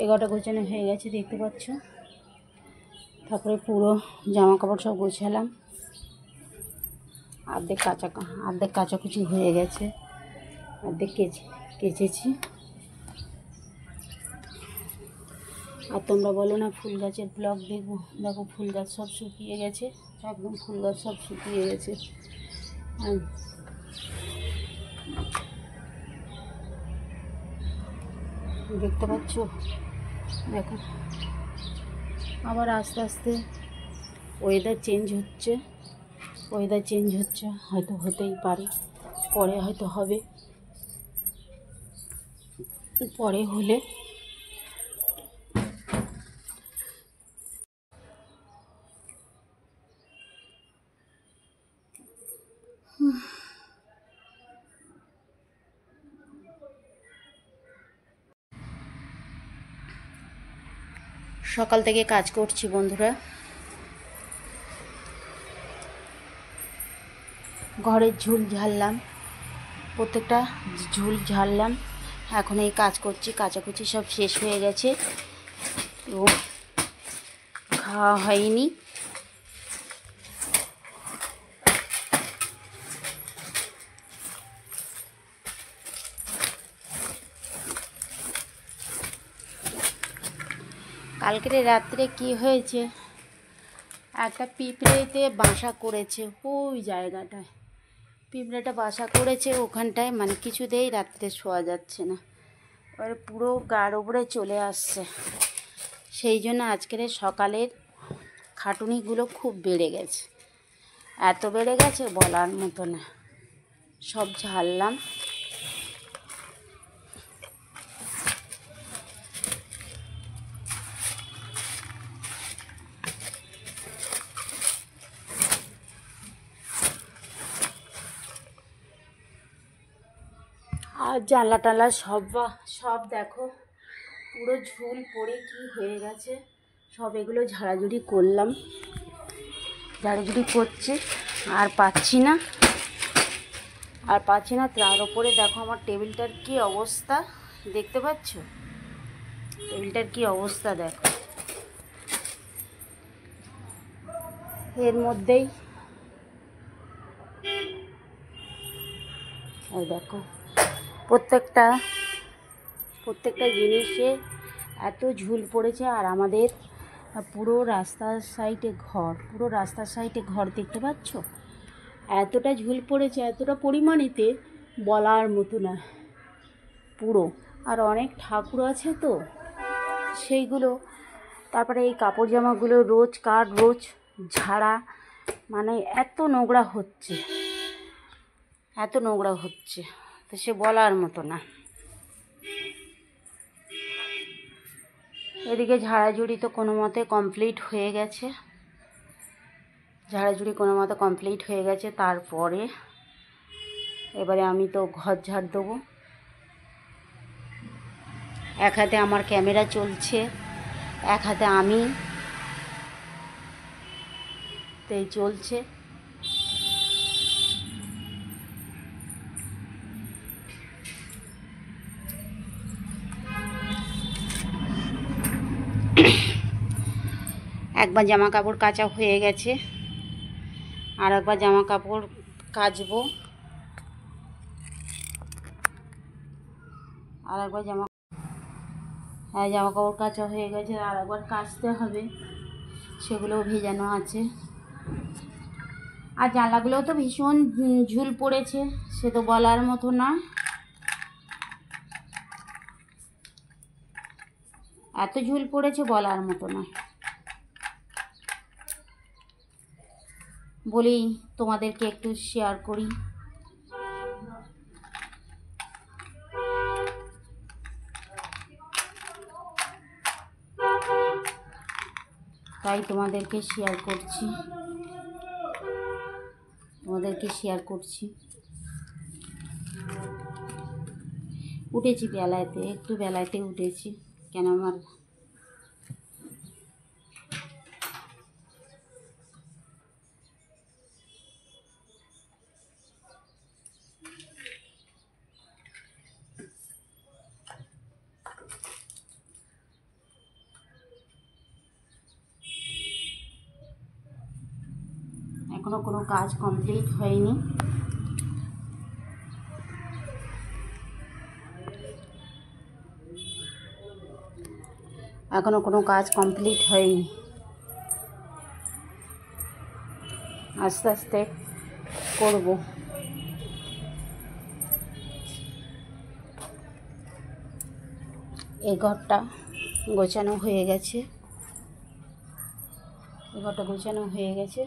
এগারোটা গোছানো হয়ে গেছে দেখতে পাচ্ছ। তারপরে পুরো জামা কাপড় সব গোছালাম, অর্ধেক কাচাকুচি হয়ে গেছে, অর্ধেক কেচেছি। আর তোমরা বলো না ফুল গাছের ব্লগ দেখবো, দেখো ফুল গাছ সব শুকিয়ে গেছে, একদম ফুল গাছ সব শুকিয়ে গেছে। দেখতে পাচ্ছ, দেখো আবার আস্তে আস্তে ওয়েদার চেঞ্জ হচ্ছে, হয়তো হতেই পারে, পরে হয়তো হবে, পরে হলে সকাল থেকে কাজ করছি বন্ধুরা, ঘরের ঝুল ঝাড়লাম, প্রত্যেকটা ঝুল ঝাড়লাম, এখন এই কাজ করছি। কাচাকুচি সব শেষ হয়ে গেছে, তো খাওয়া হয়নি। কালকের রাত্রে কি হয়েছে, একটা পিঁপড়েতে বাসা করেছে ওই জায়গাটায়, পিঁপড়েটা বাসা করেছে ওখানটায়, মানে কিছুতেই রাত্রে শোয়া যাচ্ছে না, এবার পুরো গার উপরে চলে আসছে। সেই জন্য আজকের সকালের খাটুনিগুলো খুব বেড়ে গেছে, এত বেড়ে গেছে বলার মতো না। সব ঝাড়লাম, আর জানলা টালা সব দেখো পুরো ঝুল পড়ে কি হয়ে গেছে। সব এগুলো ঝাড়াঝুড়ি করলাম, ঝাড়াঝুড়ি করছি, আর পাচ্ছি না। তার উপরে দেখো আমার টেবিলটার কি অবস্থা, দেখতে পাচ্ছ টেবিলটার কি অবস্থা, দেখো এর মধ্যেই দেখো প্রত্যেকটা জিনিসে এত ঝুল পড়েছে। আর আমাদের পুরো রাস্তার সাইডে ঘর দেখতে পাচ্ছ, এতটা ঝুল পড়েছে, এতটা পরিমাণেতে বলার মতো না পুরো। আর অনেক ঠাকুর আছে তো সেইগুলো, তারপরে এই কাপড় জামাগুলো রোজ ঝাড়া, মানে এত নোংরা হচ্ছে তো সে বলার মতো না। এদিকে ঝাড়াঝুড়ি তো কোনো মতে কমপ্লিট হয়ে গেছে, তারপরে এবারে আমি তো ঘর ঝাড় দেবো। এক হাতে আমার ক্যামেরা চলছে, এক হাতে আমি চলছে। একবার জামা কাপড় কাচা হয়ে গেছে, আর একবার জামা কাপড় কাচবো, আর একবার জামা কাপড় কাচা হয়ে গেছে, আর একবার কাচতে হবে, সেগুলোও ভেজানো আছে। আর জানলাগুলোও তো ভীষণ ঝুল পড়েছে, সে তো বলার মতো না, এত ঝুল পড়েছে বলার মতো না। বলি তোমাদেরকে একটু শেয়ার করি, তাই তোমাদেরকে শেয়ার করছি। উঠেছি একটু বেলাতে উঠেছি, কেন আমার এখনও কোনো কাজ কমপ্লিট হয়নি। এখনও কোনো কাজ কমপ্লিট হয়নি, আস্তে আস্তে করব। এই ঘরটা গোছানো হয়ে গেছে, এই ঘরটা গোছানো হয়ে গেছে।